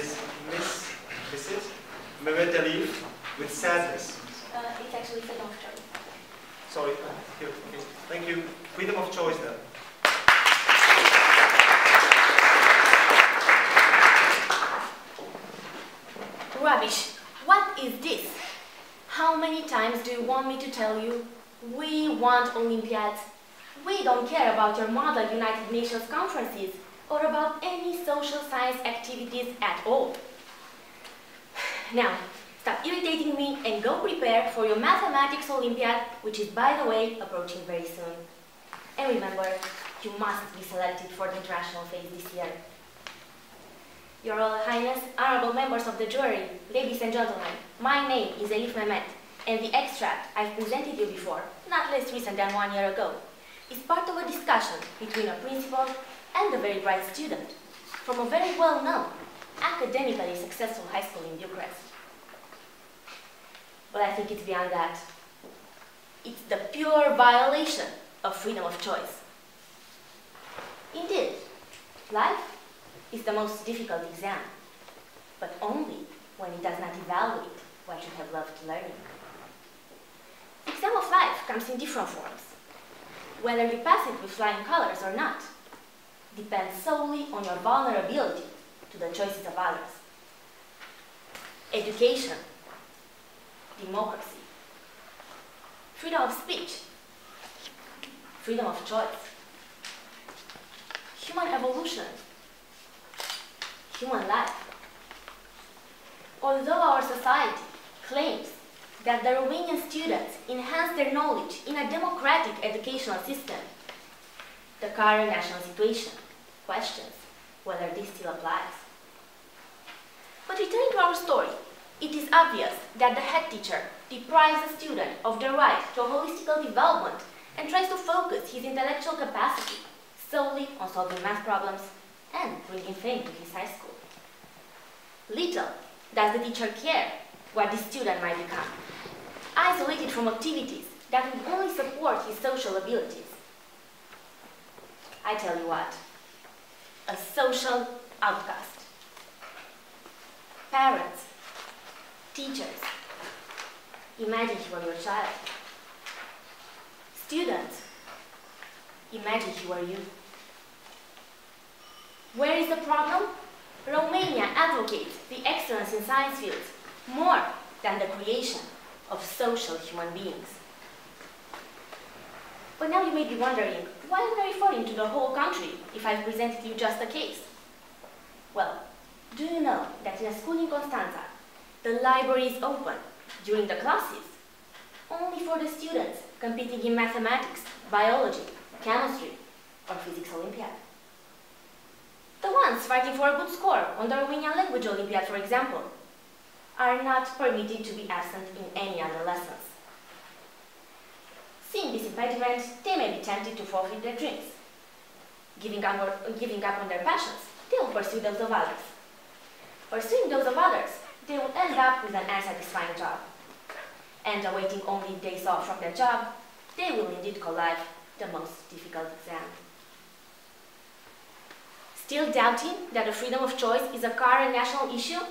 is Mrs. Memet Elif with sadness. It's actually freedom of choice. Sorry, here, okay. Thank you. Freedom of choice then. Rubbish. What is this? How many times do you want me to tell you? We want Olympiads. We don't care about your model United Nations conferences or about any social science activities at all. Now, stop irritating me and go prepare for your Mathematics Olympiad, which is, by the way, approaching very soon. And remember, you must be selected for the international phase this year. Your Royal Highness, honorable members of the jury, ladies and gentlemen, my name is Elif Memet, and the extract I've presented you before, not less recent than 1 year ago, is part of a discussion between a principal and a very bright student from a very well-known, academically successful high school in Bucharest. But I think it's beyond that. It's the pure violation of freedom of choice. Indeed, life is the most difficult exam, but only when it does not evaluate what you have loved learning. The exam of life comes in different forms. Whether you pass it with flying colors or not depends solely on your vulnerability to the choices of others. Education, democracy, freedom of speech, freedom of choice, human evolution, human life. Although our society claims that the Romanian students enhance their knowledge in a democratic educational system, the current national situation questions whether this still applies. But returning to our story, it is obvious that the head teacher deprives the student of the right to a holistic development and tries to focus his intellectual capacity solely on solving math problems and bringing fame to his high school. Little does the teacher care what the student might become, isolated from activities that will only support his social abilities. I tell you what, a social outcast. Parents, teachers, imagine you were your child. Students, imagine you were you. Where is the problem? Romania advocates the excellence in science fields more than the creation of social human beings. But now you may be wondering, why am I referring to the whole country if I've presented you just a case? Well, do you know that in a school in Constanța, the library is open during the classes only for the students competing in mathematics, biology, chemistry, or physics Olympiad? The ones fighting for a good score on the Romanian language Olympiad, for example, are not permitted to be absent in any other lessons. Seeing this impediment, they may be tempted to forfeit their dreams. Giving up on their passions, they will pursue those of others. Pursuing those of others, they will end up with an unsatisfying job. And awaiting only days off from their job, they will indeed call life the most difficult exam. Still doubting that the freedom of choice is a current national issue?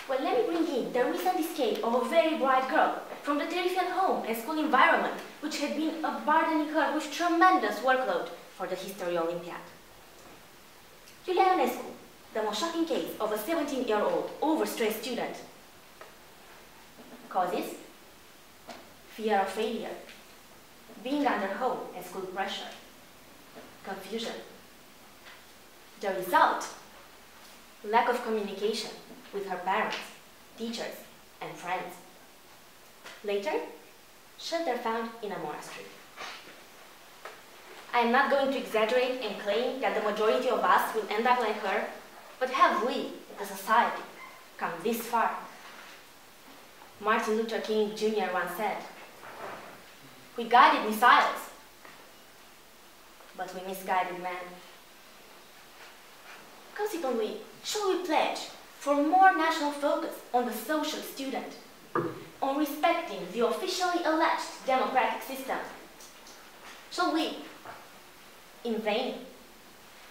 Well, let me bring in the recent escape of a very bright girl from the terrific home and school environment, which had been burdening her with tremendous workload for the History Olympiad. Iulia Ionescu, the most shocking case of a 17-year-old overstressed student. Causes? Fear of failure, being under home and school pressure, confusion. The result? Lack of communication with her parents, teachers, and friends. Later, shelter found in a monastery. I am not going to exaggerate and claim that the majority of us will end up like her, but have we, the society, come this far? Martin Luther King Jr. once said, "We guided missiles, but we misguided men." Consequently, shall we pledge for more national focus on the social student, on respecting the officially alleged democratic system? Shall we, in vain,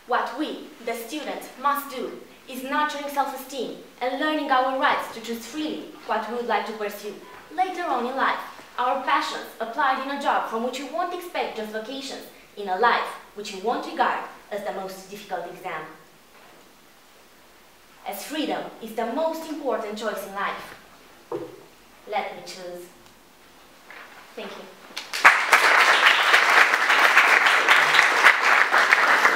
what we, the students, must do is nurturing self-esteem and learning our rights to choose freely what we would like to pursue. Later on in life, our passions applied in a job from which you won't expect just vacations, in a life which you won't regard as the most difficult exam. As freedom is the most important choice in life, let me choose. Thank you.